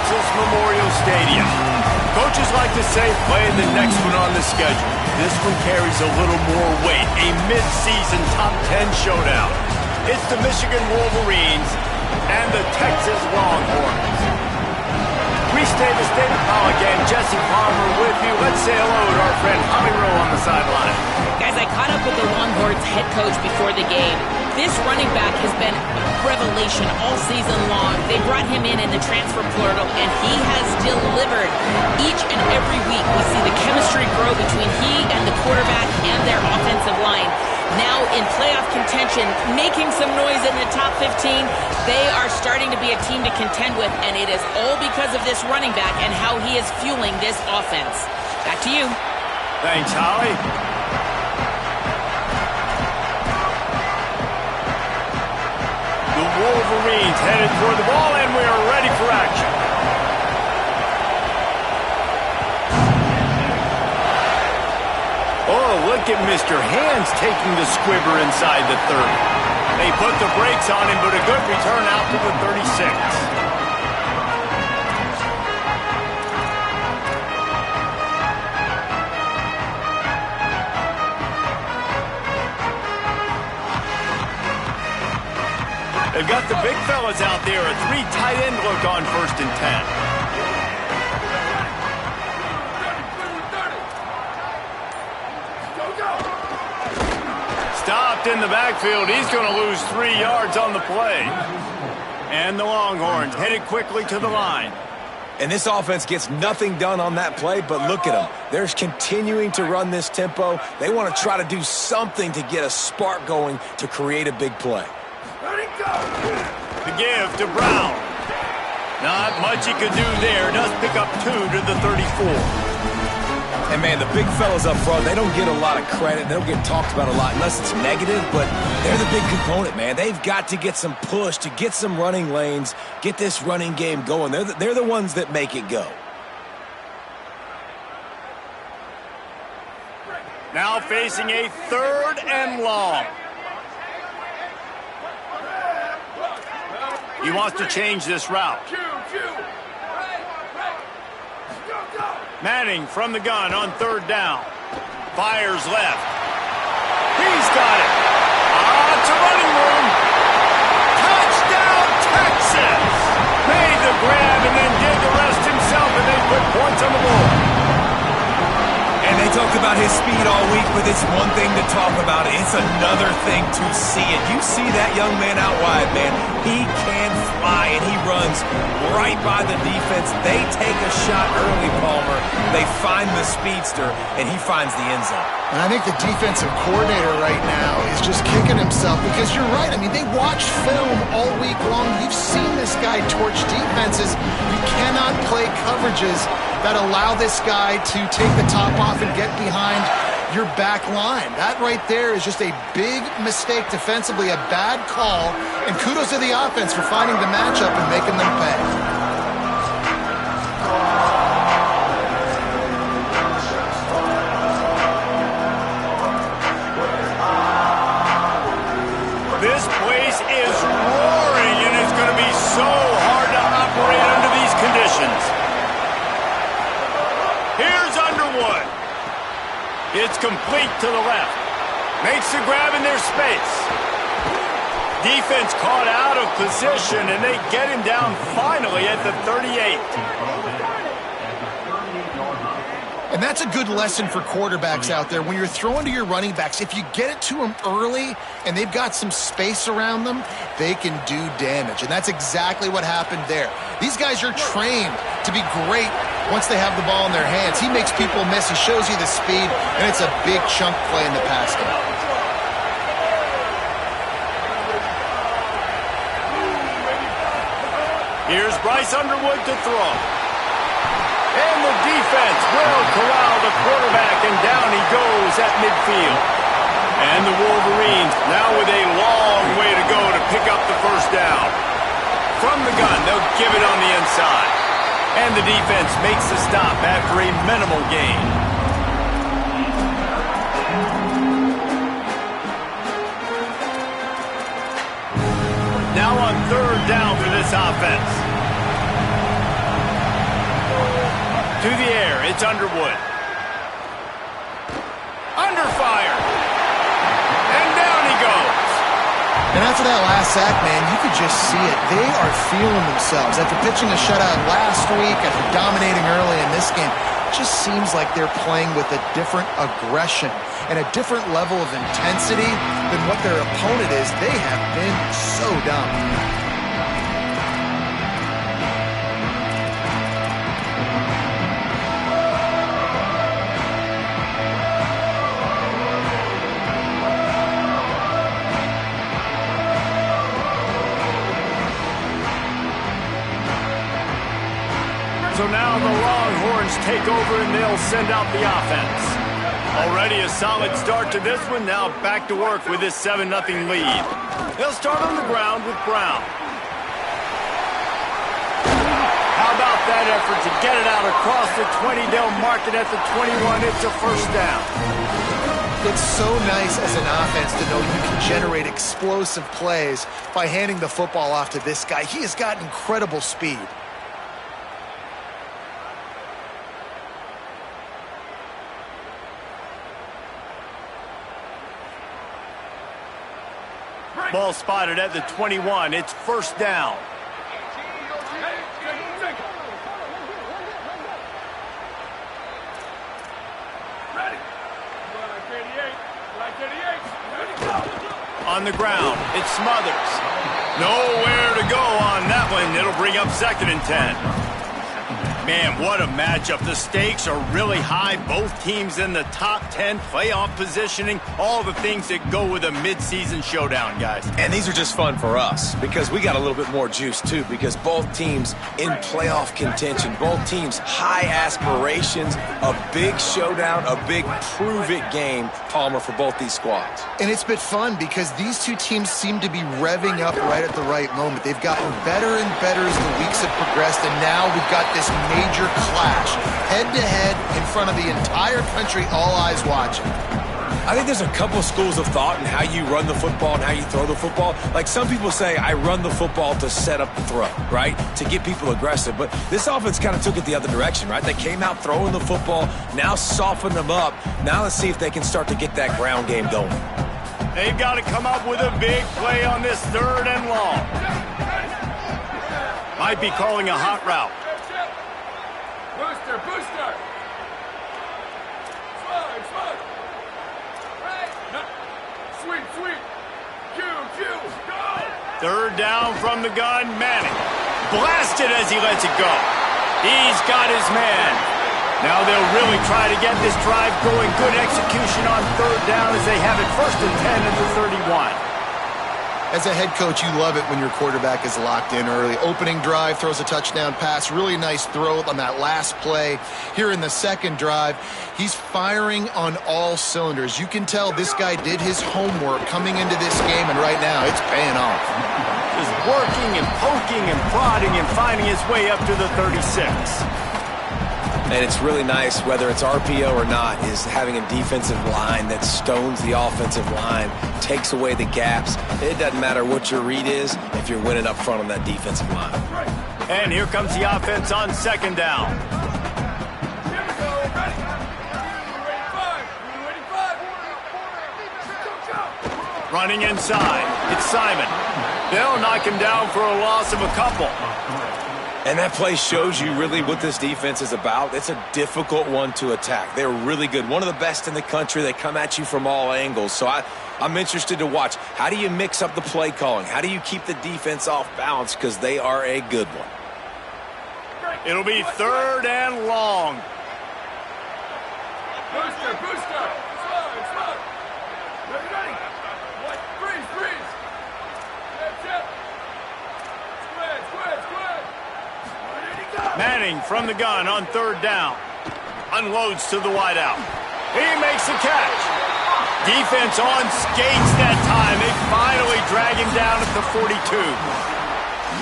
Texas Memorial Stadium. Coaches like to say play the next one on the schedule. This one carries a little more weight, a mid-season top 10 showdown. It's the Michigan Wolverines and the Texas Longhorns. Restate the statement call again. Jesse Palmer with you. Let's say hello to our friend Holly Rowe on the sideline. Guys, I caught up with the Longhorns head coach before the game. This running back has been a revelation all season long. They brought him in the transfer portal, and he has delivered. Each and every week, we see the chemistry grow between he and the quarterback and their offensive line. Now in playoff contention, making some noise in the top 15, they are starting to be a team to contend with, and it is all because of this running back and how he is fueling this offense. Back to you. Thanks, Holly. The Wolverines headed toward the ball, and we are ready for action. Oh, look at Mr. Hands taking the squibber inside the 30. They put the brakes on him, but a good return out to the 36. They've got the big fellas out there. A 3 tight end look on 1st and 10. Stopped in the backfield. He's going to lose 3 yards on the play. And the Longhorns headed quickly to the line. And this offense gets nothing done on that play, but look at them. They're continuing to run this tempo. They want to try to do something to get a spark going to create a big play. The give to Brown. Not much he could do there. Does pick up 2 to the 34. And, man, the big fellas up front, they don't get a lot of credit. They don't get talked about a lot unless it's negative, but they're the big component, man. They've got to get some push, to get some running lanes, get this running game going. They're the ones that make it go. Now facing a 3rd and long. He wants to change this route. Manning from the gun on 3rd down. Fires left. He's got it. It's a running room. Touchdown, Texas. Made the grab and then did the rest himself, and they put points on the board. And they talked about his speed all week, but it's one thing to talk about it. It's another thing to see it. You see that young man out wide, man. He can fly, and he runs right by the defense. They take a shot early, Palmer. They find the speedster, and he finds the end zone. And I think the defensive coordinator right now is just kicking himself because you're right. I mean, they watched film all week long. You've seen this guy torch defenses. You cannot play coverages that allow this guy to take the top off and get behind your back line. That right there is just a big mistake defensively, a bad call, and kudos to the offense for finding the matchup and making them pay. This place is roaring, and it's going to be so hard to operate under these conditions. Here's Underwood. It's complete to the left. Makes the grab in their space. Defense caught out of position, and they get him down finally at the 38. And that's a good lesson for quarterbacks out there. When you're throwing to your running backs, if you get it to them early and they've got some space around them, they can do damage. And that's exactly what happened there. These guys are trained to be great once they have the ball in their hands. He makes people miss. He shows you the speed, and it's a big chunk play in the pass game. Here's Bryce Underwood to throw. And the defense will corral the quarterback, and down he goes at midfield. And the Wolverines now with a long way to go to pick up the 1st down. From the gun, they'll give it on the inside. And the defense makes the stop after a minimal gain. Now on 3rd down for this offense. To the air, it's Underwood. Under fire. And down he goes. And after that last sack, man, you could just see it. They are feeling themselves. After pitching a shutout last week, after dominating early in this game, it just seems like they're playing with a different aggression and a different level of intensity than what their opponent is. They have been so dominant. So now the Longhorns take over and they'll send out the offense. Already a solid start to this one. Now back to work with this 7-0 lead. They'll start on the ground with Brown. How about that effort to get it out across the 20? They'll mark it at the 21. It's a first down. It's so nice as an offense to know you can generate explosive plays by handing the football off to this guy. He has got incredible speed. Ball spotted at the 21. It's first down. On the ground, it's Smothers. Nowhere to go on that one. It'll bring up 2nd and 10. Man, what a matchup. The stakes are really high. Both teams in the top 10, playoff positioning, all the things that go with a midseason showdown, guys. And these are just fun for us because we got a little bit more juice, too, because both teams in playoff contention, both teams high aspirations, a big showdown, a big prove-it game, Palmer, for both these squads. And it's been fun because these two teams seem to be revving up right at the right moment. They've gotten better and better as the weeks have progressed, and now we've got this major clash, head-to-head in front of the entire country, all eyes watching. I think there's a couple schools of thought in how you run the football and how you throw the football. Like some people say, I run the football to set up the throw, right? To get people aggressive. But this offense kind of took it the other direction, right? They came out throwing the football, now soften them up. Now let's see if they can start to get that ground game going. They've got to come up with a big play on this 3rd and long. Might be calling a hot route. Booster, booster! Slide! Right! Sweep! Q! Go! 3rd down from the gun, Manning. Blasted as he lets it go. He's got his man. Now they'll really try to get this drive going. Good execution on 3rd down as they have it 1st and 10 at the 31. As a head coach, you love it when your quarterback is locked in early. Opening drive, throws a touchdown pass. Really nice throw on that last play. Here in the 2nd drive, he's firing on all cylinders. You can tell this guy did his homework coming into this game, and right now it's paying off. He's working and poking and prodding and finding his way up to the 36. And it's really nice, whether it's RPO or not, is having a defensive line that stones the offensive line, takes away the gaps. It doesn't matter what your read is if you're winning up front on that defensive line. And here comes the offense on 2nd down. Running inside, it's Simon. They'll knock him down for a loss of a couple. And that play shows you really what this defense is about. It's a difficult one to attack. They're really good. One of the best in the country. They come at you from all angles. So I'm interested to watch. How do you mix up the play calling? How do you keep the defense off balance? Because they are a good one. It'll be 3rd and long. Booster! Slide! Ready! Freeze! Chip! Squid! Manning from the gun on 3rd down. Unloads to the wideout. He makes the catch. Defense on skates that time. They finally drag him down at the 42.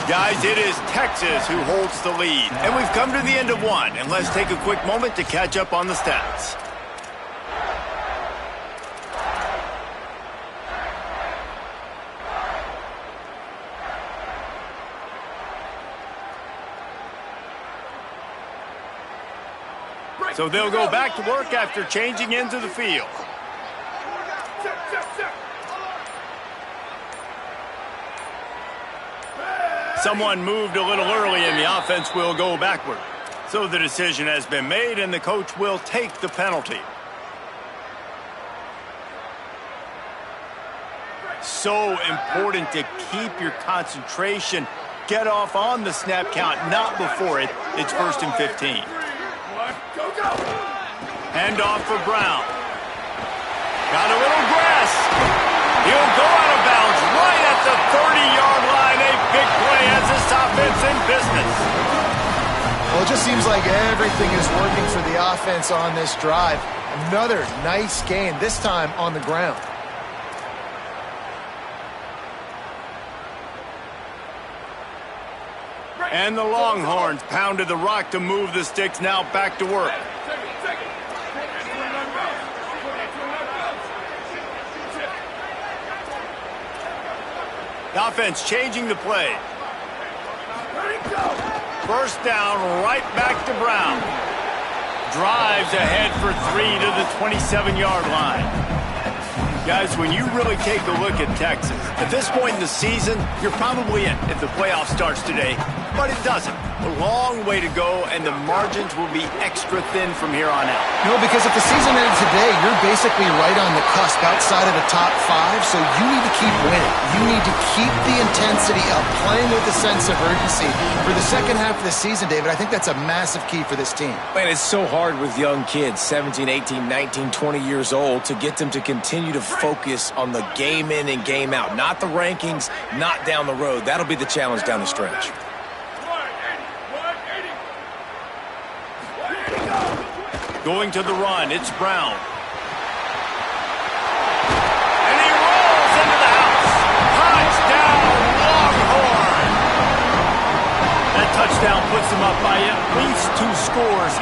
Guys, it is Texas who holds the lead. And we've come to the end of one. And let's take a quick moment to catch up on the stats. So they'll go back to work after changing into the field. Someone moved a little early and the offense will go backward. So the decision has been made and the coach will take the penalty. So important to keep your concentration. Get off on the snap count, not before it. It's 1st and 15. Hand off for Brown. Got a little grass. He'll go out of bounds right at the 30-yard line. A big play as this offense in business. Well, it just seems like everything is working for the offense on this drive. Another nice gain, this time on the ground. And the Longhorns pounded the rock to move the sticks, now back to work. The offense changing the play. First down, right back to Brown. Drives ahead for 3 to the 27-yard line. Guys, when you really take a look at Texas, at this point in the season, you're probably in if the playoff starts today, but it doesn't. A long way to go, and the margins will be extra thin from here on out. No, because if the season ended today, you're basically right on the cusp outside of the top 5, so you need to keep winning. You need to keep the intensity up, playing with a sense of urgency. For the second half of the season, David, I think that's a massive key for this team. Man, it's so hard with young kids, 17, 18, 19, 20 years old, to get them to continue to focus on the game in and game out. Not the rankings, not down the road. That'll be the challenge down the stretch. Going to the run, it's Brown. And he rolls into the house. Touchdown, Longhorn! That touchdown puts him up by at least 2 scores.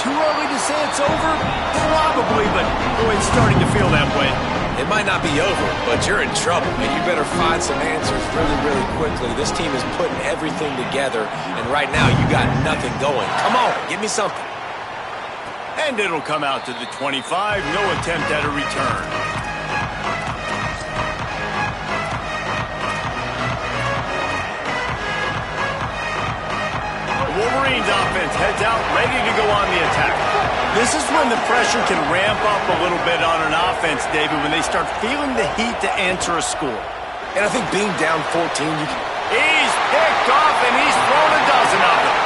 Too early to say it's over? Probably, but boy, it's starting to feel that way. It might not be over, but you're in trouble, and you better find some answers really, really quickly. This team is putting everything together, and right now you got nothing going. Come on, give me something. And it'll come out to the 25. No attempt at a return. The Wolverines offense heads out, ready to go on the attack. This is when the pressure can ramp up a little bit on an offense, David, when they start feeling the heat to answer a score. And I think being down 14, you can... He's picked off, and he's thrown a dozen of them.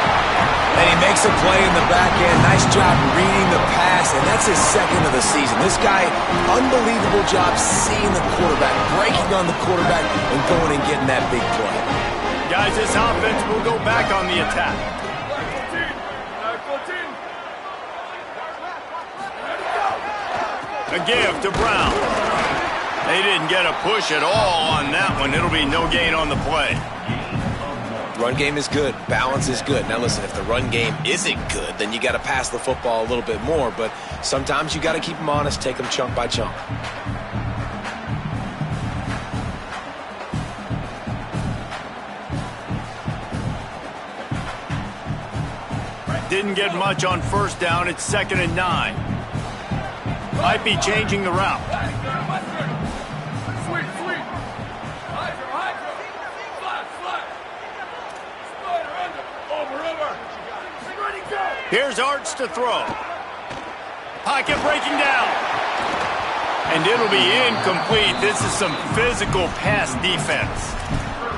And he makes a play in the back end. Nice job reading the pass, and that's his second of the season. This guy, unbelievable job seeing the quarterback, breaking on the quarterback, and going and getting that big play. Guys, this offense will go back on the attack. A give to Brown. They didn't get a push at all on that one. It'll be no gain on the play. Run game is good. Balance is good. Now listen, if the run game isn't good, then you got to pass the football a little bit more. But sometimes you got to keep them honest, take them chunk by chunk. Didn't get much on first down. It's 2nd and 9. Might be changing the route. Here's Arts to throw. Pocket breaking down. And it'll be incomplete. This is some physical pass defense.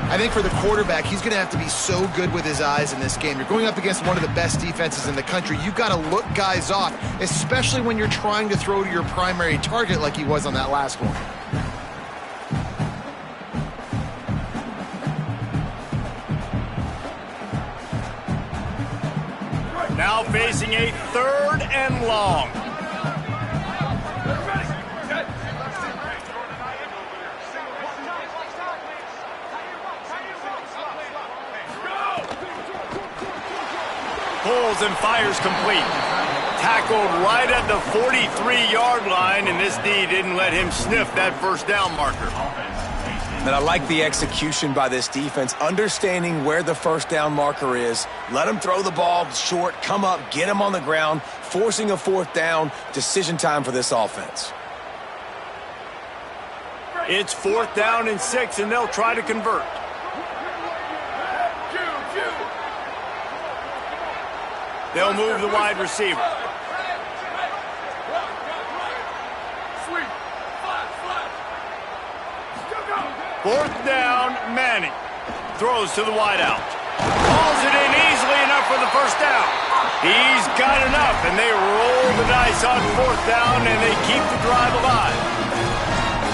I think for the quarterback, he's going to have to be so good with his eyes in this game. You're going up against one of the best defenses in the country. You've got to look guys off, especially when you're trying to throw to your primary target like he was on that last one. Now facing a 3rd and long. Pulls and fires complete. Tackled right at the 43-yard line, and this D didn't let him sniff that first down marker. And I like the execution by this defense, understanding where the first down marker is. Let them throw the ball short, come up, get them on the ground, forcing a fourth down. Decision time for this offense. It's 4th down and 6, and they'll try to convert. They'll move the wide receiver. Fourth down, Manning. Throws to the wideout. Hauls it in easily enough for the first down. He's got enough, and they roll the dice on 4th down, and they keep the drive alive.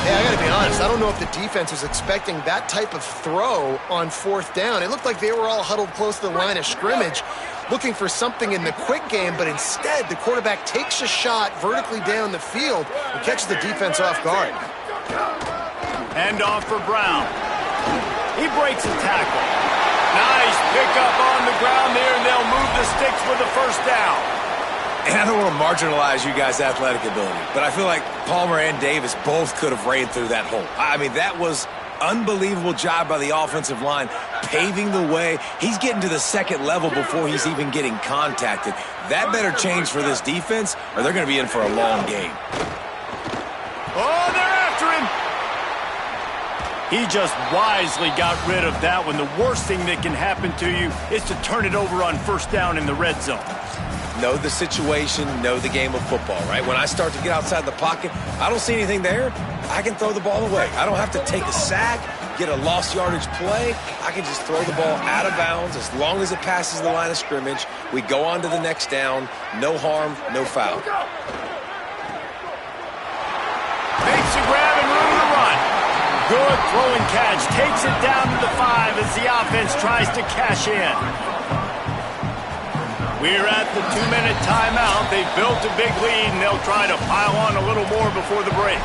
Yeah, I got to be honest. I don't know if the defense was expecting that type of throw on 4th down. It looked like they were all huddled close to the line of scrimmage, looking for something in the quick game, but instead the quarterback takes a shot vertically down the field and catches the defense off guard. Hand off for Brown. He breaks a tackle. Nice pickup on the ground there, and they'll move the sticks with the first down. And I don't want to marginalize you guys' athletic ability, but I feel like Palmer and Davis both could have ran through that hole. I mean, that was unbelievable job by the offensive line, paving the way. He's getting to the second level before he's even getting contacted. That better change for this defense, or they're going to be in for a long game. Oh, they're after him. He just wisely got rid of that one. The worst thing that can happen to you is to turn it over on first down in the red zone. Know the situation, know the game of football, right? When I start to get outside the pocket, I don't see anything there, I can throw the ball away. I don't have to take a sack, get a lost yardage play. I can just throw the ball out of bounds as long as it passes the line of scrimmage. We go on to the next down. No harm, no foul. Makes a grab and room to run. Good throw and catch. Takes it down to the 5 as the offense tries to cash in. We're at the 2-minute timeout. They've built a big lead, and they'll try to pile on a little more before the break.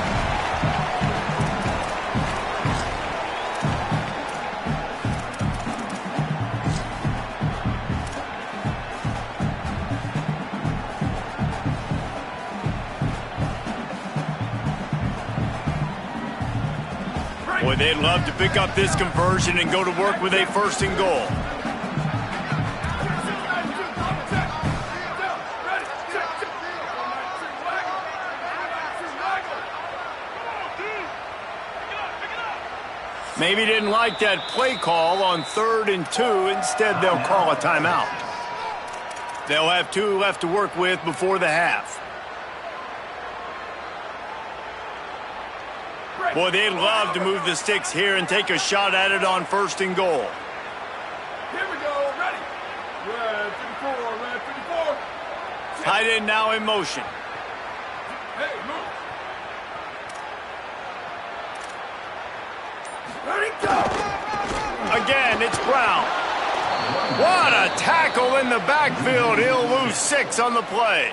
Boy, they'd love to pick up this conversion and go to work with a 1st and goal. Maybe didn't like that play call on 3rd and 2. Instead, they'll call a timeout. They'll have 2 left to work with before the half. Boy, they'd love to move the sticks here and take a shot at it on 1st and goal. Here we go, ready. Red 54, red 54. Tight end now in motion. Hey, move. Ready, go. Again, it's Brown. What a tackle in the backfield. He'll lose 6 on the play.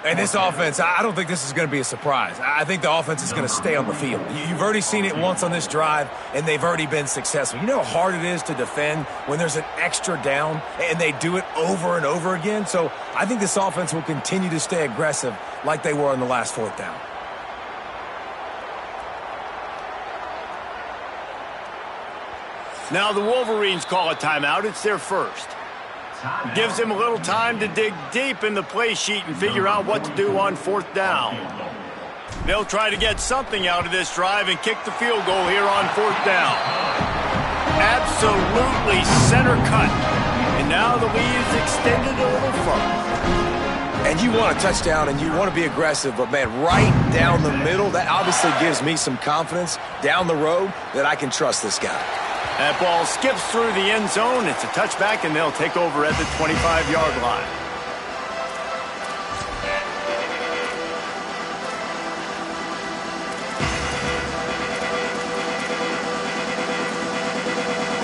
And this offense, I don't think this is going to be a surprise. I think the offense is going to stay on the field. You've already seen it once on this drive, and they've already been successful. You know how hard it is to defend when there's an extra down, and they do it over and over again? So I think this offense will continue to stay aggressive like they were on the last 4th down. Now the Wolverines call a timeout. It's their first. Gives them a little time to dig deep in the play sheet and figure out what to do on 4th down. They'll try to get something out of this drive and kick the field goal here on 4th down. Absolutely center cut. And now the lead is extended a little further. And you want a touchdown and you want to be aggressive, but, man, right down the middle, that obviously gives me some confidence down the road that I can trust this guy. That ball skips through the end zone. It's a touchback, and they'll take over at the 25-yard line.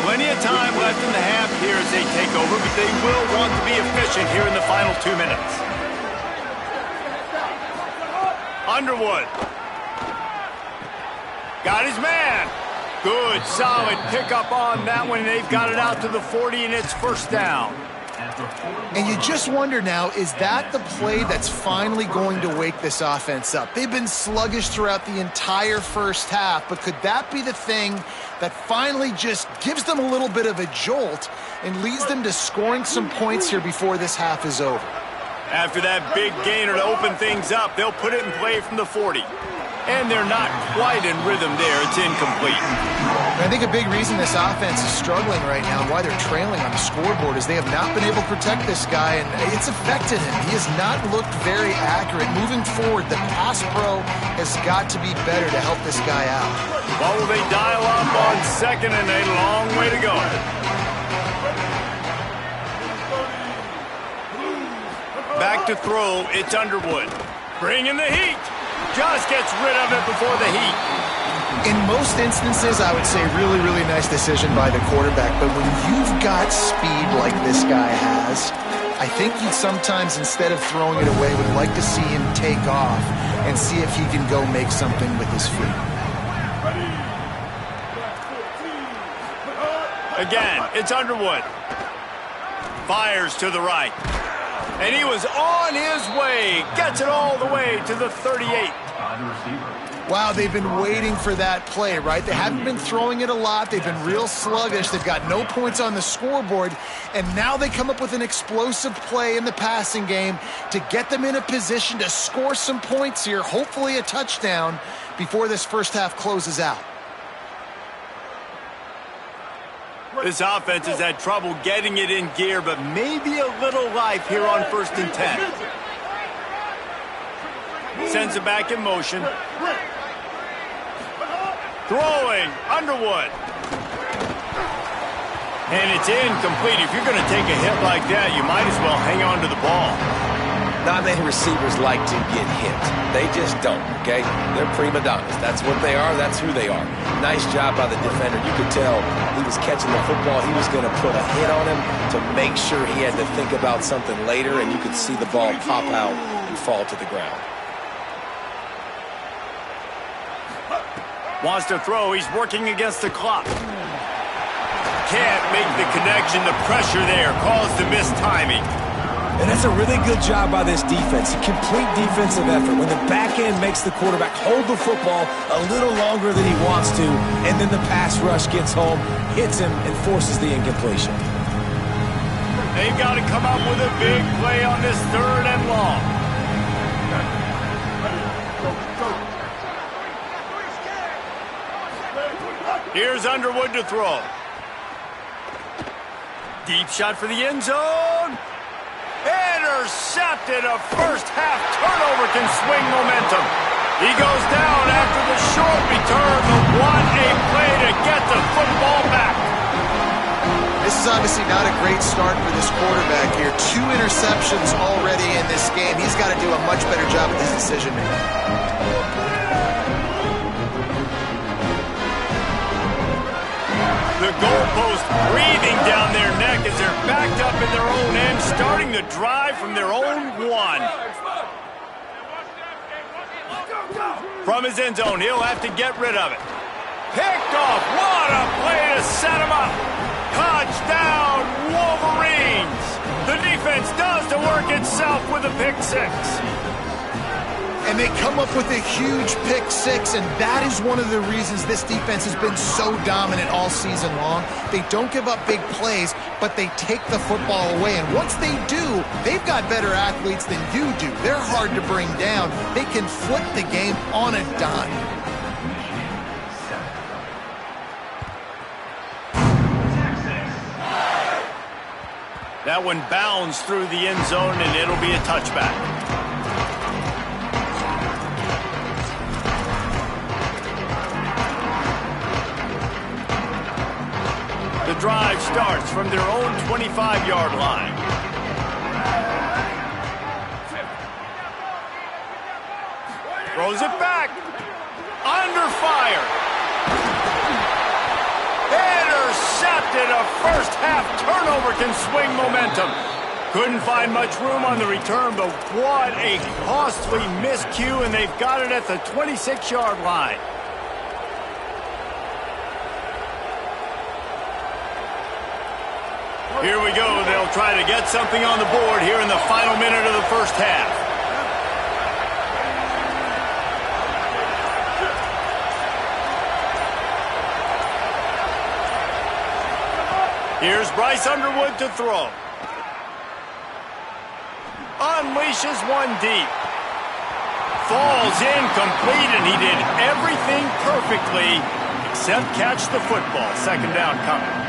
Plenty of time left in the half here as they take over, but they will want to be efficient here in the final 2 minutes. Underwood. Got his man. Good, solid pickup on that one. They've got it out to the 40, and it's 1st down. And you just wonder now, is that the play that's finally going to wake this offense up? They've been sluggish throughout the entire first half, but could that be the thing that finally just gives them a little bit of a jolt and leads them to scoring some points here before this half is over? After that big gainer to open things up, they'll put it in play from the 40. And they're not quite in rhythm there. It's incomplete. I think a big reason this offense is struggling right now and why they're trailing on the scoreboard is they have not been able to protect this guy, and it's affected him. He has not looked very accurate. Moving forward, the pass pro has got to be better to help this guy out. What will they dial up on second and a long way to go? Back to throw, it's Underwood. Bring in the heat. Just gets rid of it before the heat. In most instances, I would say really, really nice decision by the quarterback. But when you've got speed like this guy has, I think you'd sometimes, instead of throwing it away, would like to see him take off and see if he can go make something with his feet. Again, it's Underwood. Fires to the right. And he was on his way. Gets it all the way to the 38. Wow, they've been waiting for that play, right? They haven't been throwing it a lot. They've been real sluggish. They've got no points on the scoreboard. And now they come up with an explosive play in the passing game to get them in a position to score some points here, hopefully a touchdown, before this first half closes out. This offense has had trouble getting it in gear, but maybe a little life here on 1st and 10. Sends it back in motion. Throwing, Underwood. And it's incomplete. If you're going to take a hit like that, you might as well hang on to the ball. Not many receivers like to get hit. They just don't, okay? They're prima donnas. That's what they are. That's who they are. Nice job by the defender. You could tell he was catching the football. He was going to put a hit on him to make sure he had to think about something later, and you could see the ball pop out and fall to the ground. Wants to throw. He's working against the clock. Can't make the connection. The pressure there caused the missed timing. And that's a really good job by this defense. A complete defensive effort. When the back end makes the quarterback hold the football a little longer than he wants to, and then the pass rush gets home, hits him, and forces the incompletion. They've got to come up with a big play on this 3rd and long. Here's Underwood to throw. Deep shot for the end zone. Intercepted. A first half turnover can swing momentum. He goes down after the short return, but what a play to get the football back. This is obviously not a great start for this quarterback here. 2 interceptions already in this game. He's got to do a much better job with his decision making. The goalpost breathing down their neck as they're backed up in their own end, starting the drive from their own 1. From his end zone, he'll have to get rid of it. Picked off. What a play to set him up. Touchdown, Wolverines. The defense does the work itself with a pick 6. And they come up with a huge pick 6, and that is one of the reasons this defense has been so dominant all season long. They don't give up big plays, but they take the football away. And once they do, they've got better athletes than you do. They're hard to bring down. They can flip the game on a dime. That one bounds through the end zone, and it'll be a touchback. The drive starts from their own 25-yard line. Throws it back. Under fire. Intercepted. A first half turnover can swing momentum. Couldn't find much room on the return, but what a costly miscue, and they've got it at the 26-yard line. Here we go. They'll They'll try to get something on the board here in the final minute of the first half. Here's Bryce Underwood to throw. Unleashes one deep. Falls incomplete, and he did everything perfectly except catch the football. Second down coming.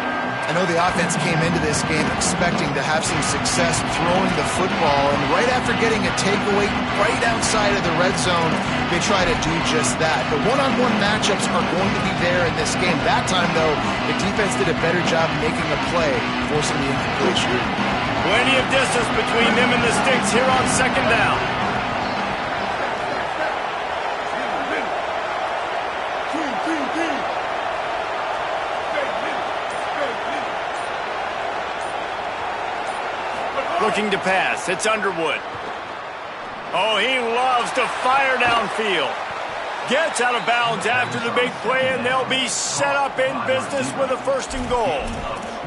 I know the offense came into this game expecting to have some success throwing the football, and right after getting a takeaway right outside of the red zone, they try to do just that. The one-on-one matchups are going to be there in this game. That time, though, the defense did a better job making a play, forcing the incompletion. Plenty of distance between them and the sticks here on second down. Looking to pass. It's Underwood. Oh, he loves to fire downfield. Gets out of bounds after the big play, and they'll be set up in business with a first and goal.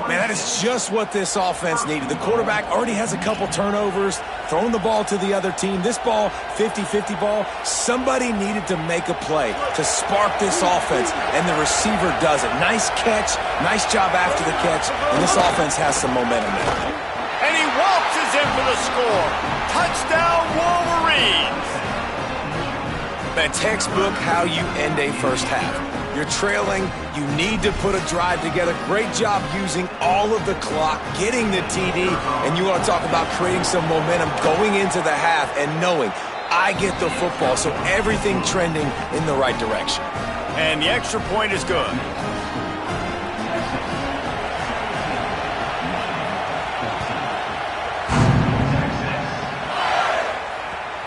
Man, that is just what this offense needed. The quarterback already has a couple turnovers, throwing the ball to the other team. This ball, 50-50 ball, somebody needed to make a play to spark this offense, and the receiver does it. Nice catch, nice job after the catch, and this offense has some momentum now. And he waltzes in for the score. Touchdown, Wolverines! Man, textbook how you end a first half. You're trailing. You need to put a drive together. Great job using all of the clock, getting the TD, and you want to talk about creating some momentum going into the half and knowing I get the football, so everything trending in the right direction. And the extra point is good.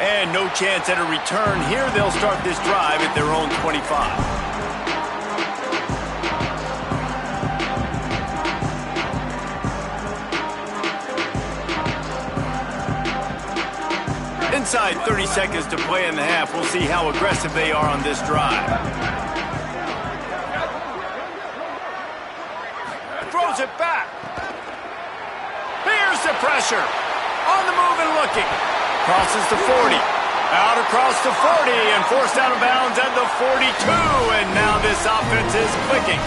And no chance at a return here. They'll start this drive at their own 25. Inside 30 seconds to play in the half. We'll see how aggressive they are on this drive. Throws it back. Here's the pressure. On the move and looking. Crosses the 40. Out across the 40 and forced out of bounds at the 42. And now this offense is clicking.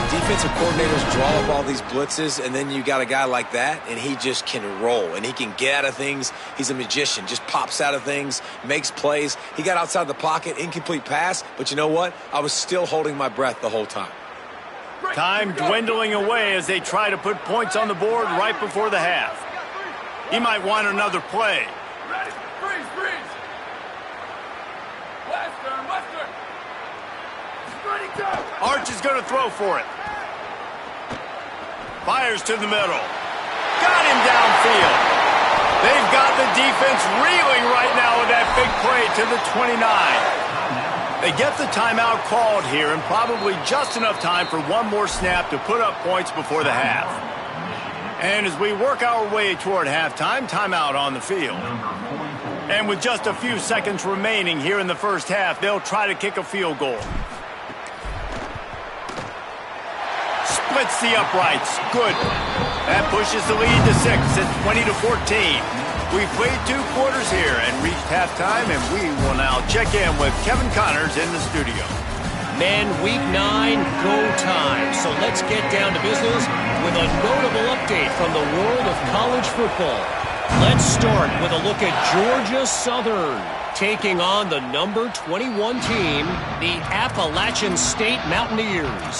Defensive coordinators draw up all these blitzes, and then you got a guy like that, and he just can roll, and he can get out of things. He's a magician, just pops out of things, makes plays. He got outside the pocket, incomplete pass, but you know what? I was still holding my breath the whole time. Time dwindling away as they try to put points on the board right before the half. He might want another play. Ready. Freeze. Western. Ready, go. Arch is going to throw for it. Fires to the middle. Got him downfield. They've got the defense reeling right now with that big play to the 29. They get the timeout called here, and probably just enough time for one more snap to put up points before the half. And as we work our way toward halftime, timeout on the field. And with just a few seconds remaining here in the first half, they'll try to kick a field goal. Splits the uprights. Good. That pushes the lead to 6. It's 20-14. We've played 2 quarters here and reached halftime, and we will now check in with Kevin Connors in the studio. Men, week 9, go time. So let's get down to business with a notable update from the world of college football. Let's start with a look at Georgia Southern taking on the number 21 team, the Appalachian State Mountaineers.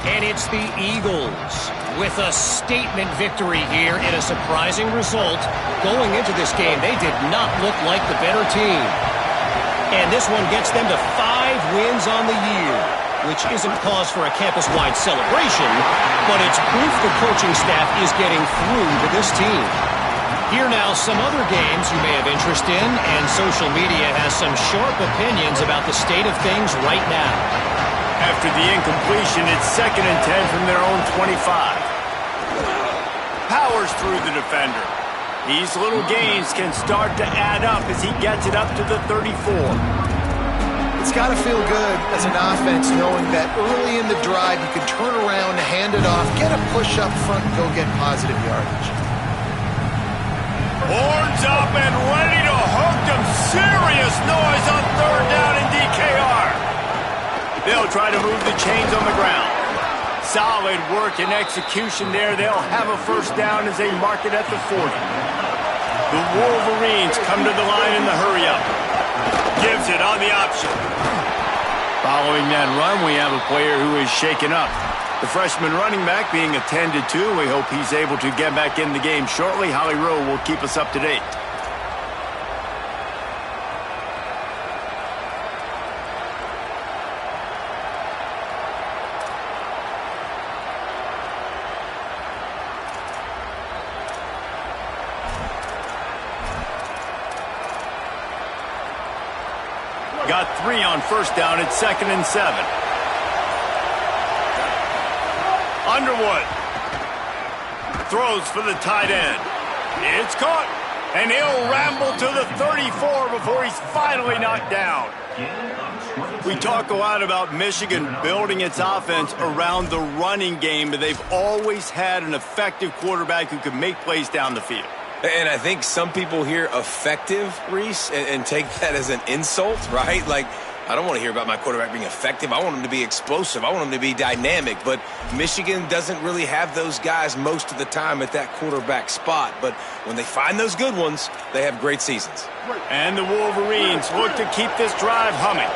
And it's the Eagles with a statement victory here in a surprising result. Going into this game, they did not look like the better team. And this one gets them to 5 wins on the year, which isn't cause for a campus-wide celebration, but it's proof the coaching staff is getting through to this team. Here now, some other games you may have interest in, and social media has some sharp opinions about the state of things right now. After the incompletion, it's 2nd and 10 from their own 25. Powers through the defender. These little gains can start to add up as he gets it up to the 34. It's got to feel good as an offense knowing that early in the drive you can turn around, hand it off, get a push up front, and go get positive yardage. Horns up and ready to hook them. Serious noise on third down in DKR. They'll try to move the chains on the ground. Solid work and execution there. They'll have a first down as they mark it at the 40. The Wolverines come to the line in the hurry-up. Gives it on the option. Following that run, we have a player who is shaken up. The freshman running back being attended to. We hope he's able to get back in the game shortly. Holly Rowe will keep us up to date. Got 3 on first down at 2nd and 7. Underwood throws for the tight end. It's caught, and he'll ramble to the 34 before he's finally knocked down. We talk a lot about Michigan building its offense around the running game, but they've always had an effective quarterback who can make plays down the field. And I think some people hear effective, Reese, and take that as an insult, right? Like, I don't want to hear about my quarterback being effective. I want him to be explosive. I want him to be dynamic. But Michigan doesn't really have those guys most of the time at that quarterback spot. But when they find those good ones, they have great seasons. And the Wolverines look to keep this drive humming.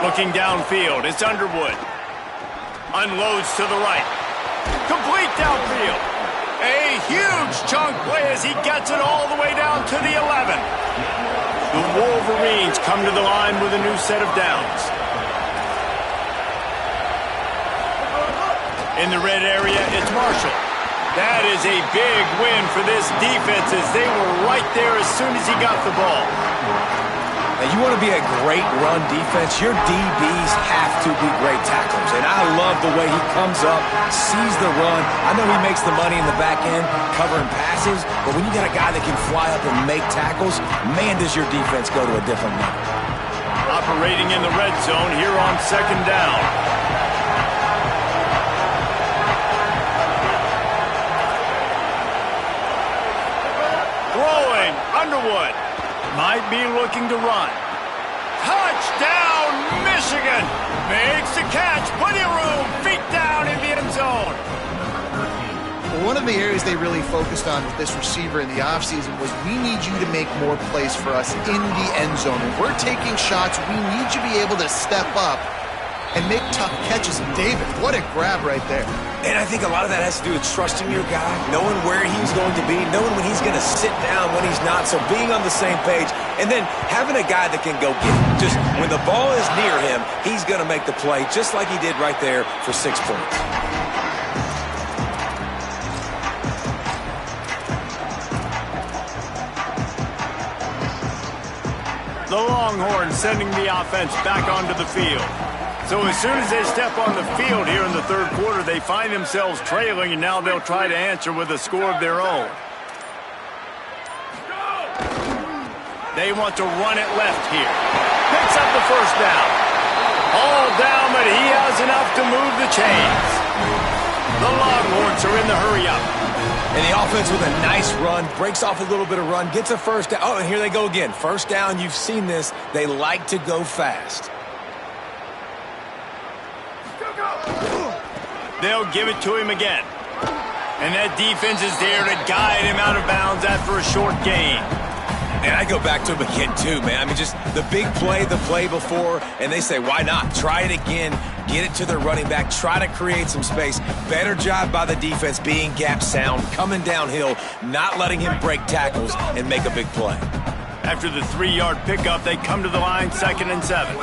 Looking downfield, it's Underwood. Unloads to the right. Complete downfield. A huge chunk play as he gets it all the way down to the 11. The Wolverines come to the line with a new set of downs. In the red area, it's Marshall. That is a big win for this defense as they were right there as soon as he got the ball. Now, you want to be a great run defense, your DBs have to be great tacklers. And I love the way he comes up, sees the run. I know he makes the money in the back end, covering passes, but when you got a guy that can fly up and make tackles, man, does your defense go to a different level. Operating in the red zone here on 2nd down. Throwing, Underwood. Might be looking to run. Touchdown, Michigan! Makes the catch, plenty of room, feet down in the end zone. Well, one of the areas they really focused on with this receiver in the offseason was we need you to make more plays for us in the end zone. When we're taking shots, we need you to be able to step up and make tough catches. And David, what a grab right there. And I think a lot of that has to do with trusting your guy, knowing where he's going to be, knowing when he's going to sit down, when he's not, so being on the same page, and then having a guy that can go get it. Just when the ball is near him, he's going to make the play, just like he did right there for 6 points. The Longhorns sending the offense back onto the field. So as soon as they step on the field here in the 3rd quarter, they find themselves trailing, and now they'll try to answer with a score of their own. They want to run it left here. Picks up the first down. All down, but he has enough to move the chains. The Longhorns are in the hurry-up. And the offense with a nice run, breaks off a little bit of run, gets a first down. Oh, and here they go again. First down, you've seen this. They like to go fast. They'll give it to him again. And that defense is there to guide him out of bounds after a short gain. And I go back to him again, too, man. I mean, just the big play, the play before, and they say, why not? Try it again, get it to their running back, try to create some space. Better job by the defense being gap sound, coming downhill, not letting him break tackles and make a big play. After the 3-yard pickup, they come to the line, 2nd and 7.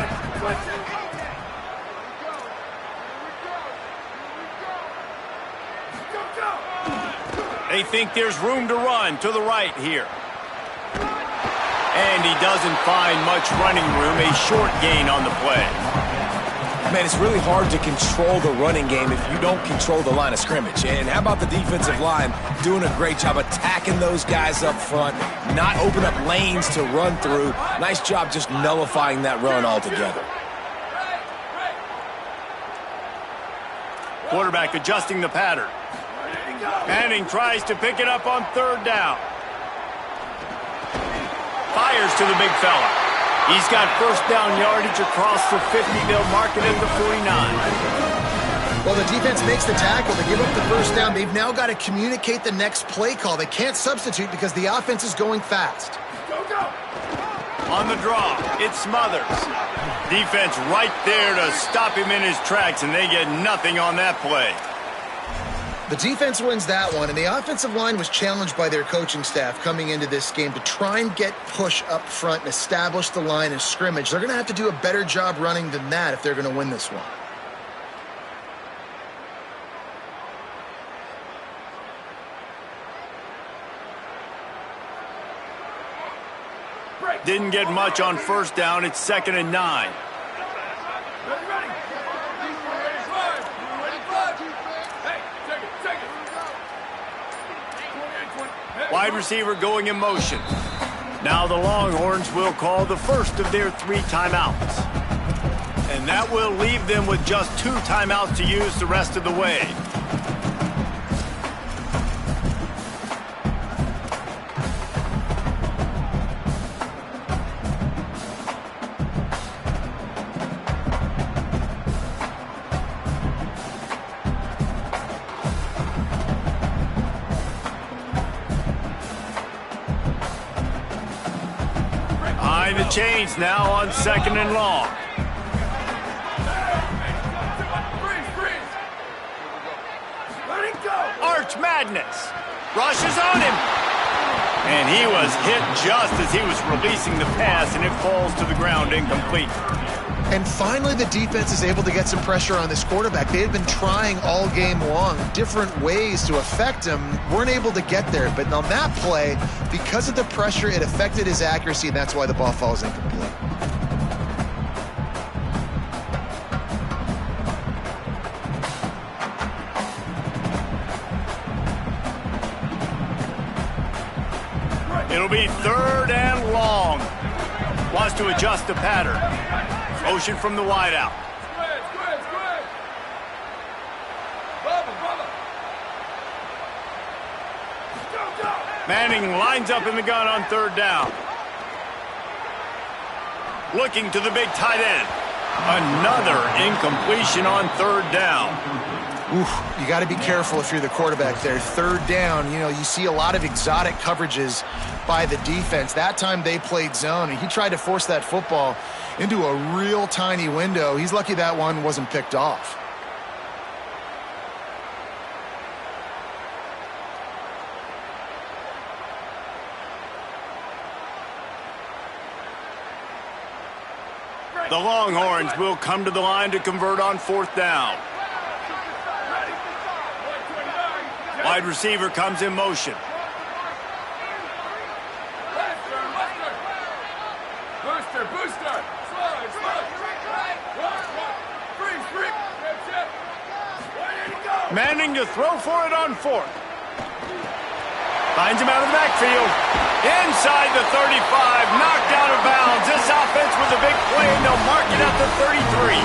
They think there's room to run to the right here. And he doesn't find much running room, a short gain on the play. Man, it's really hard to control the running game if you don't control the line of scrimmage. And how about the defensive line doing a great job attacking those guys up front, not open up lanes to run through. Nice job just nullifying that run altogether. Quarterback adjusting the pattern. Manning tries to pick it up on third down. Fires to the big fella. He's got first down yardage across the 50. They'll mark it at the 49. Well, the defense makes the tackle. They give up the first down. They've now got to communicate the next play call. They can't substitute because the offense is going fast. Go, go! On the draw, it's Smothers. Defense right there to stop him in his tracks, and they get nothing on that play. The defense wins that one, and the offensive line was challenged by their coaching staff coming into this game to try and get push up front and establish the line of scrimmage. They're going to have to do a better job running than that if they're going to win this one. Didn't get much on first down. It's 2nd and 9. Ready, ready! Hey, take it! Wide receiver going in motion. Now the Longhorns will call the first of their 3 timeouts. And that will leave them with just 2 timeouts to use the rest of the way. The chains now on 2nd and long. Arch Madness rushes on him, and he was hit just as he was releasing the pass, and it falls to the ground incomplete. And finally the defense is able to get some pressure on this quarterback. They had been trying all game long different ways to affect him, weren't able to get there. But on that play, because of the pressure, it affected his accuracy, and that's why the ball falls incomplete. It'll be 3rd and long. Wants to adjust the pattern. Motion from the wideout. Squid! Bubba! Go! Manning lines up in the gun on 3rd down. Looking to the big tight end. Another incompletion on 3rd down. Oof, you got to be careful if you're the quarterback there. 3rd down, you see a lot of exotic coverages by the defense. That time they played zone, and he tried to force that football into a real tiny window. He's lucky that one wasn't picked off. The Longhorns will come to the line to convert on 4th down. Wide receiver comes in motion. Booster! Slide! Freeze! That's it! Where did he go? Manning to throw for it on 4th. Finds him out of the backfield. Inside the 35, knocked out of bounds. This offense with a big play, and they'll mark it at the 33.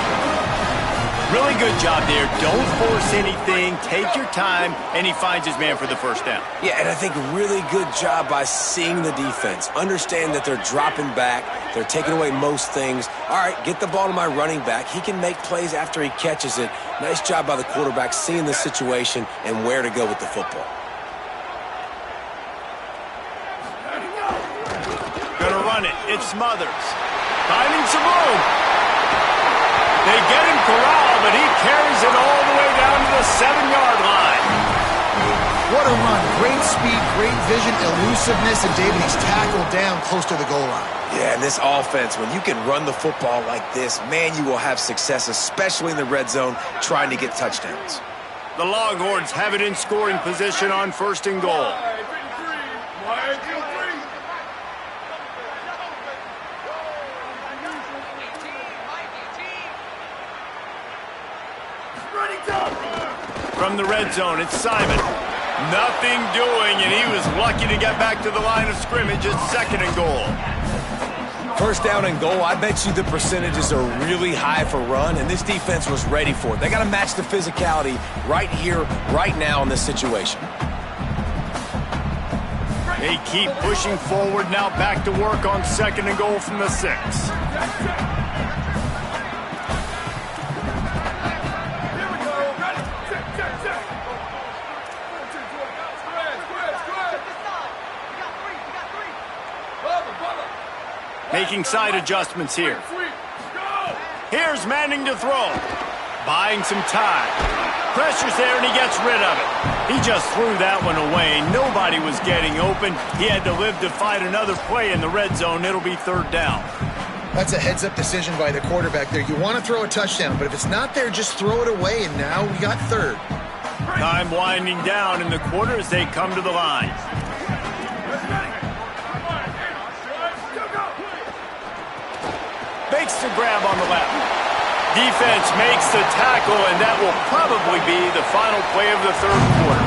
Really good job there. Don't force anything. Take your time, and he finds his man for the first down. Yeah, and I think really good job by seeing the defense. Understand that they're dropping back. They're taking away most things. All right, get the ball to my running back. He can make plays after he catches it. Nice job by the quarterback seeing the situation and where to go with the football. Gonna run it. It's Smothers. Finding some room. They get him corralled, but he carries it all the way down to the 7-yard line. What a run. Great speed, great vision, elusiveness, and David, he's tackled down close to the goal line. Yeah, and this offense, when you can run the football like this, man, you will have success, especially in the red zone, trying to get touchdowns. The Longhorns have it in scoring position on 1st and goal. Wide 3. from the red zone. It's Simon. Nothing doing, and he was lucky to get back to the line of scrimmage. It's 2nd and goal. First down and goal, I bet you the percentages are really high for run, and this defense was ready for it. They got to match the physicality right here, right now in this situation. They keep pushing forward, now back to work on 2nd and goal from the 6. Making side adjustments here. Here's Manning to throw. Buying some time. Pressure's there and he gets rid of it. He just threw that one away. Nobody was getting open. He had to live to fight another play in the red zone. It'll be 3rd down. That's a heads-up decision by the quarterback there. You want to throw a touchdown, but if it's not there, just throw it away, and now we got 3rd. Time winding down in the quarter as they come to the line. Makes the grab on the left. Defense makes the tackle, and that will probably be the final play of the 3rd quarter.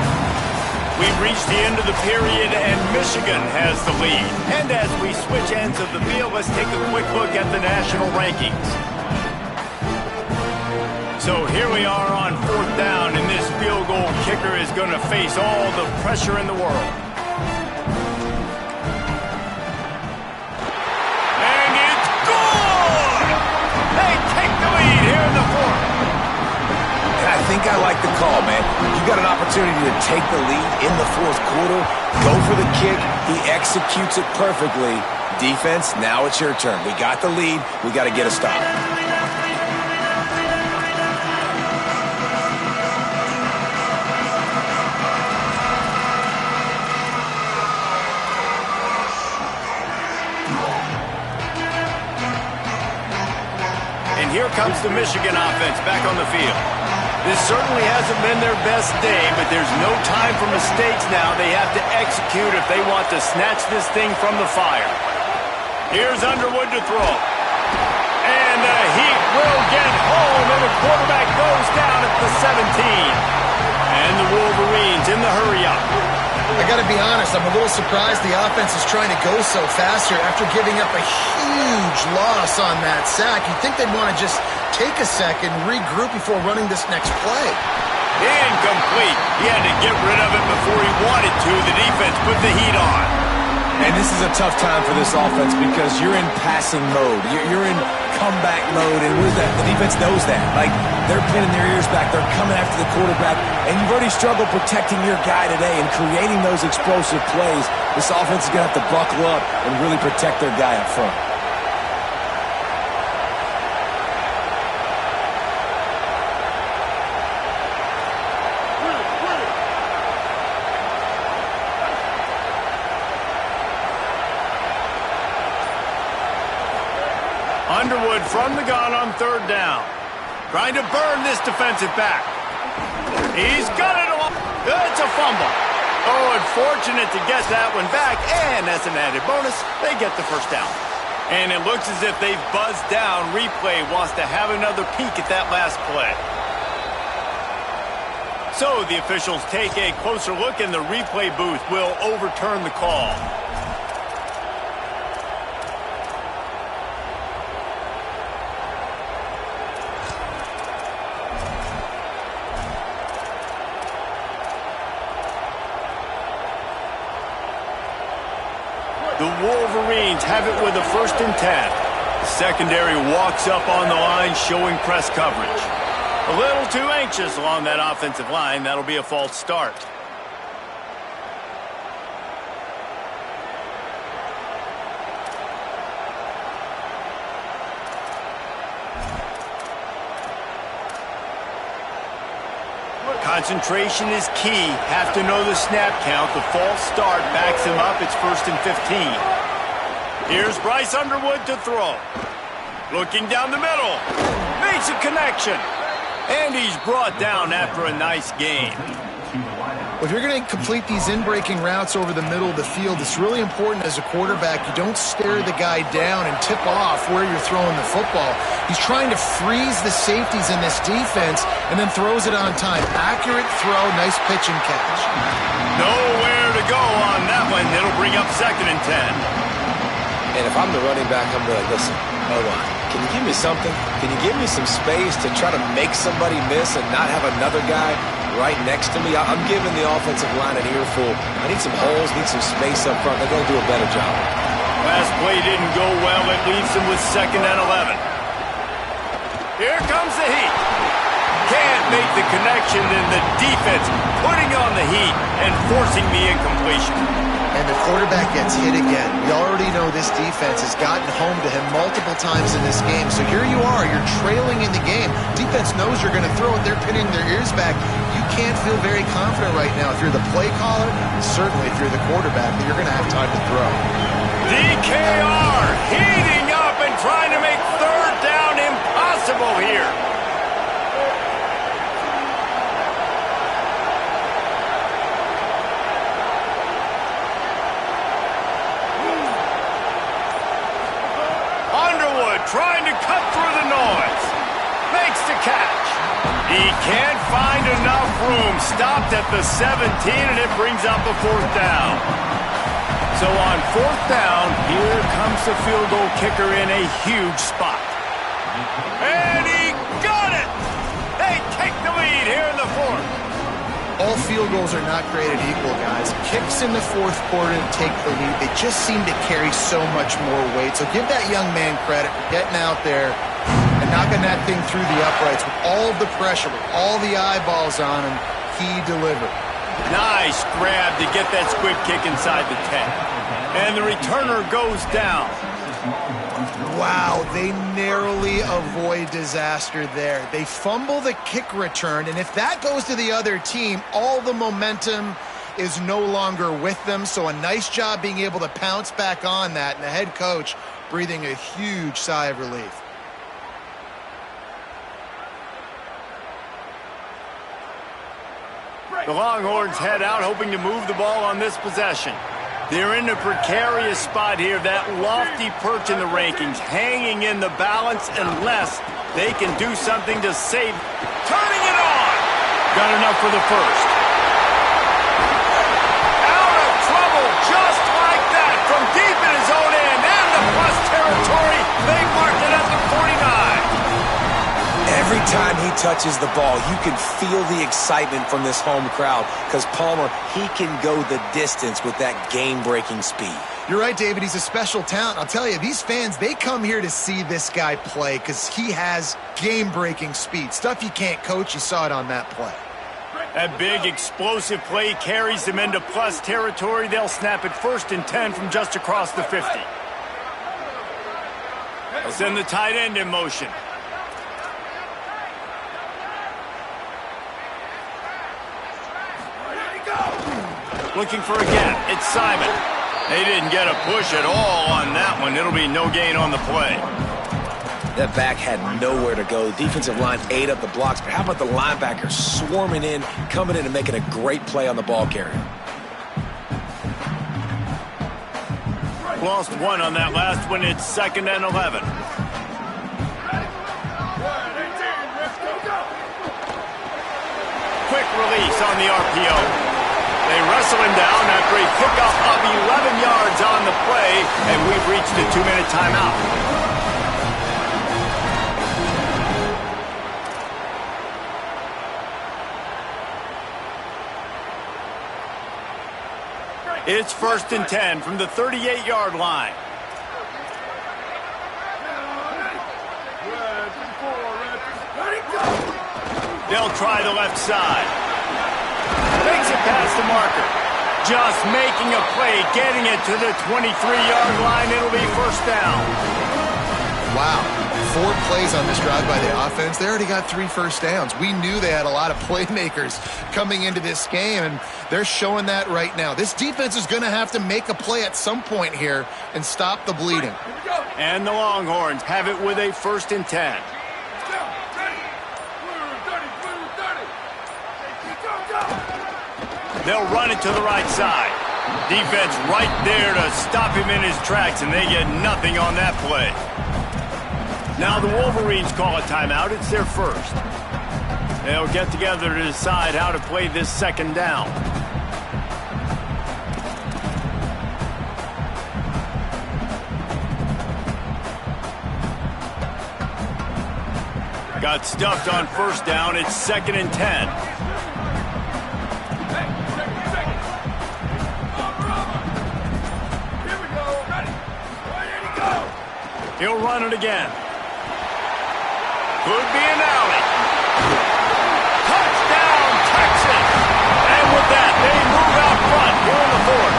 We've reached the end of the period, and Michigan has the lead. And as we switch ends of the field, let's take a quick look at the national rankings. So here we are on 4th down, and this field goal kicker is going to face all the pressure in the world. I think I like the call, man. You got an opportunity to take the lead in the 4th quarter. Go for the kick. He executes it perfectly. Defense, now it's your turn. We got the lead. We got to get a stop. And here comes the Michigan offense back on the field. This certainly hasn't been their best day, but there's no time for mistakes now. They have to execute if they want to snatch this thing from the fire. Here's Underwood to throw. And the Heat will get home, and the quarterback goes down at the 17. And the Wolverines in the hurry-up. I got to be honest, I'm a little surprised the offense is trying to go so fast here after giving up a huge loss on that sack. You'd think they'd want to just take a second, regroup before running this next play. Incomplete. He had to get rid of it before he wanted to. The defense put the heat on. And this is a tough time for this offense because you're in passing mode. You're in comeback mode, and what is that? The defense knows that. Like, they're pinning their ears back. They're coming after the quarterback, and you've already struggled protecting your guy today and creating those explosive plays. This offense is going to have to buckle up and really protect their guy up front. Underwood from the gun on 3rd down. Trying to burn this defensive back. He's got it all. It's a fumble. Oh, unfortunate to get that one back. And as an added bonus, they get the 1st down. And it looks as if they've buzzed down. Replay wants to have another peek at that last play. So the officials take a closer look, and the replay booth will overturn the call. The Wolverines have it with a 1st and 10. The secondary walks up on the line, showing press coverage. A little too anxious along that offensive line. That'll be a false start. Concentration is key. Have to know the snap count. The false start backs him up. It's 1st and 15. Here's Bryce Underwood to throw. Looking down the middle. Makes a connection. And he's brought down after a nice gain. Well, if you're going to complete these in-breaking routes over the middle of the field, it's really important as a quarterback you don't stare the guy down and tip off where you're throwing the football. He's trying to freeze the safeties in this defense and then throws it on time. Accurate throw, nice pitch and catch. Nowhere to go on that one. It'll bring up 2nd and 10. And if I'm the running back, I'm going to listen, hold on. Can you give me something? Can you give me some space to try to make somebody miss and not have another guy right next to me? I'm giving the offensive line an earful. I need some holes, need some space up front. They're going to do a better job. Last play didn't go well. It leaves him with 2nd and 11. Here comes the heat. Can't make the connection, and the defense putting on the heat and forcing the incompletion. And the quarterback gets hit again. We already know this defense has gotten home to him multiple times in this game. So here you are, you're trailing in the game. Defense knows you're going to throw it. They're pinning their ears back. You can't feel very confident right now if you're the play caller, and certainly if you're the quarterback, that you're going to have time to throw. DKR heating up and trying to make 3rd down impossible here. Trying to cut through the noise. Makes the catch. He can't find enough room. Stopped at the 17, and it brings up a 4th down. So on 4th down, here comes the field goal kicker in a huge spot. And he got it! They take the lead here in the 4th. All field goals are not created equal, guys. Kicks in the 4th quarter to take the lead. They just seem to carry so much more weight. So give that young man credit for getting out there and knocking that thing through the uprights with all of the pressure, with all the eyeballs on him. He delivered. Nice grab to get that squib kick inside the 10. And the returner goes down. Wow, they narrowly avoid disaster there. They fumble the kick return, and if that goes to the other team, all the momentum is no longer with them. So a nice job being able to pounce back on that, and the head coach breathing a huge sigh of relief. The Longhorns head out, hoping to move the ball on this possession. They're in a precarious spot here, that lofty perch in the rankings, hanging in the balance unless they can do something to save. Turning it on! Got enough for the 1st. Out of trouble just like that from deep in his own end and the plus territory. They marked it at the 49. Every time he touches the ball, you can feel the excitement from this home crowd because Palmer, he can go the distance with that game-breaking speed. You're right, David. He's a special talent. I'll tell you, these fans, they come here to see this guy play because he has game-breaking speed. Stuff you can't coach. You saw it on that play. That big explosive play carries them into plus territory. They'll snap it 1st and 10 from just across the 50. They'll send the tight end in motion. Looking for a gap. It's Simon. They didn't get a push at all on that one. It'll be no gain on the play. That back had nowhere to go. The defensive line ate up the blocks, but how about the linebackers swarming in, coming in and making a great play on the ball carrier? Lost 1 on that last one. It's 2nd and 11. Quick release on the RPO. They wrestle him down after a pickup of 11 yards on the play, and we've reached a 2-minute timeout. It's 1st and 10 from the 38-yard line. They'll try the left side. Makes it past the marker. Just making a play, getting it to the 23-yard line. It'll be 1st down. Wow. 4 plays on this drive by the offense. They already got 3 first downs. We knew they had a lot of playmakers coming into this game, and they're showing that right now. This defense is going to have to make a play at some point here and stop the bleeding. And the Longhorns have it with a 1st and 10. They'll run it to the right side. Defense right there to stop him in his tracks, and they get nothing on that play. Now the Wolverines call a timeout. It's their first. They'll get together to decide how to play this second down. Got stuffed on first down. It's 2nd and 10. Here we go. Ready. Ready to go. He'll run it again. Could be an alley. Touchdown, Texas! And with that, they move out front here in the fourth.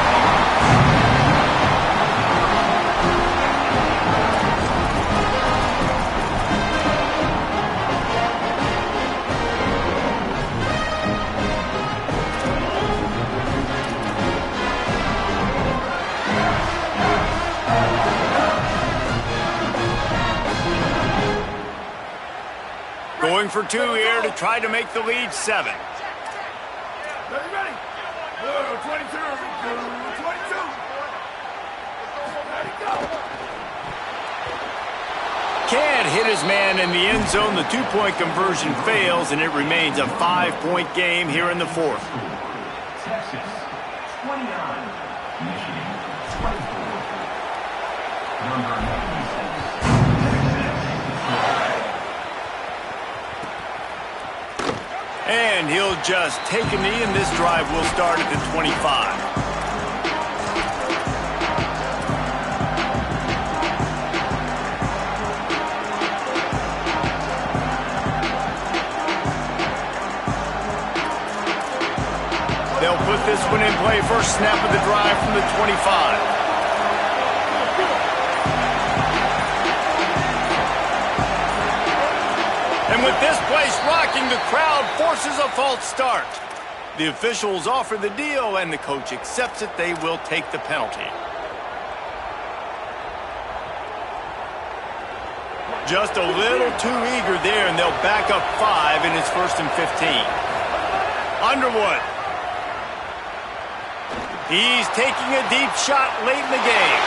Going for 2 here to try to make the lead 7. Ready, ready. 22. 22. Ready, go. Can't hit his man in the end zone. The 2-point conversion fails, and it remains a 5-point game here in the fourth. Texas 29, Michigan 24. Number 96. And he'll just take a knee, and this drive will start at the 25. They'll put this one in play. First snap of the drive from the 25. And with this place rocking, the crowd forces a false start. The officials offer the deal, and the coach accepts it. They will take the penalty. Just a little too eager there, and they'll back up 5, and it's 1st and 15. Underwood. He's taking a deep shot late in the game.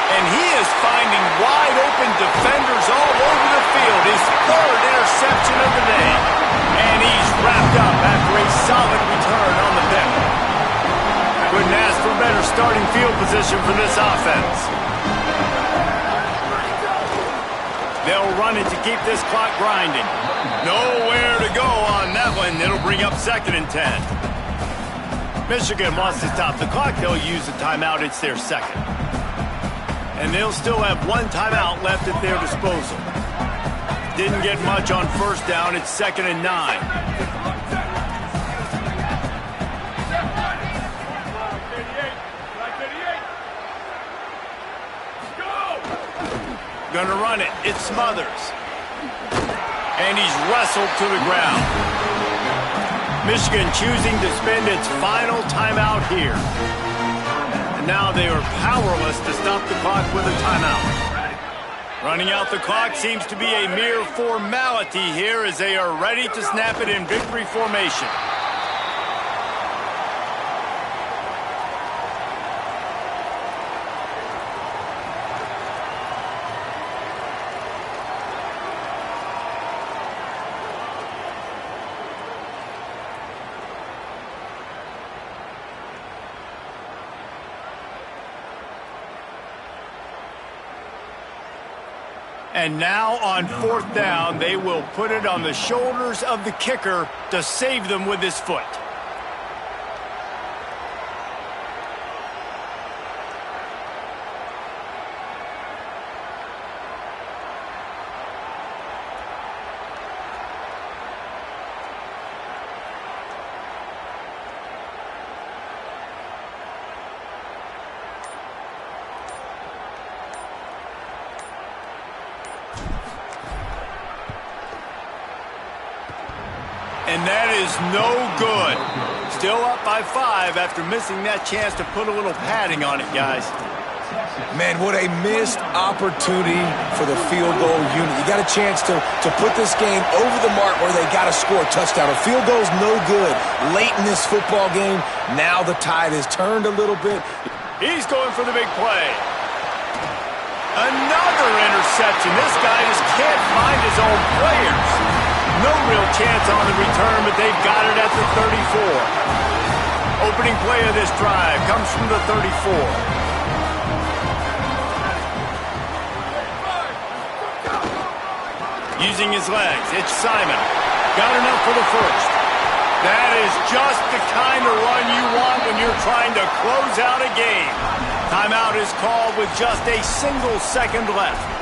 And he is finding wide-open defenders all over the field. His 3rd interception of the day. And he's wrapped up after a solid return on the pick. Couldn't ask for better starting field position for this offense. They'll run it to keep this clock grinding. Nowhere to go on that one. It'll bring up 2nd and 10. Michigan wants to stop the clock. They'll use a timeout. It's their 2nd. And they'll still have 1 timeout left at their disposal. Didn't get much on first down. It's 2nd and 9. Gonna run it. It's Smothers. And he's wrestled to the ground. Michigan choosing to spend its final timeout here. Now they are powerless to stop the clock with a timeout. Running out the clock seems to be a mere formality here as they are ready to snap it in victory formation. And now on 4th down, they will put it on the shoulders of the kicker to save them with his foot. And that is no good. Still up by 5 after missing that chance to put a little padding on it, guys. Man, what a missed opportunity for the field goal unit. You got a chance to put this game over the mark where they got to score a touchdown. A field goal's no good late in this football game. Now the tide has turned a little bit. He's going for the big play. Another interception. This guy just can't find his own players. No real chance on the return, but they've got it at the 34. Opening play of this drive comes from the 34. Using his legs, it's Simon. Got enough for the first. That is just the kind of run you want when you're trying to close out a game. Timeout is called with just a single second left.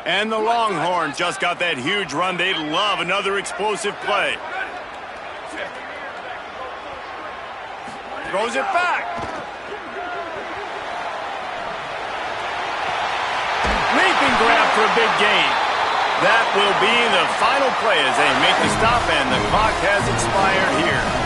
And the Longhorns just got that huge run. They'd love another explosive play. Throws it back. Leaping grab for a big gain. That will be the final play as they make the stop, and the clock has expired here.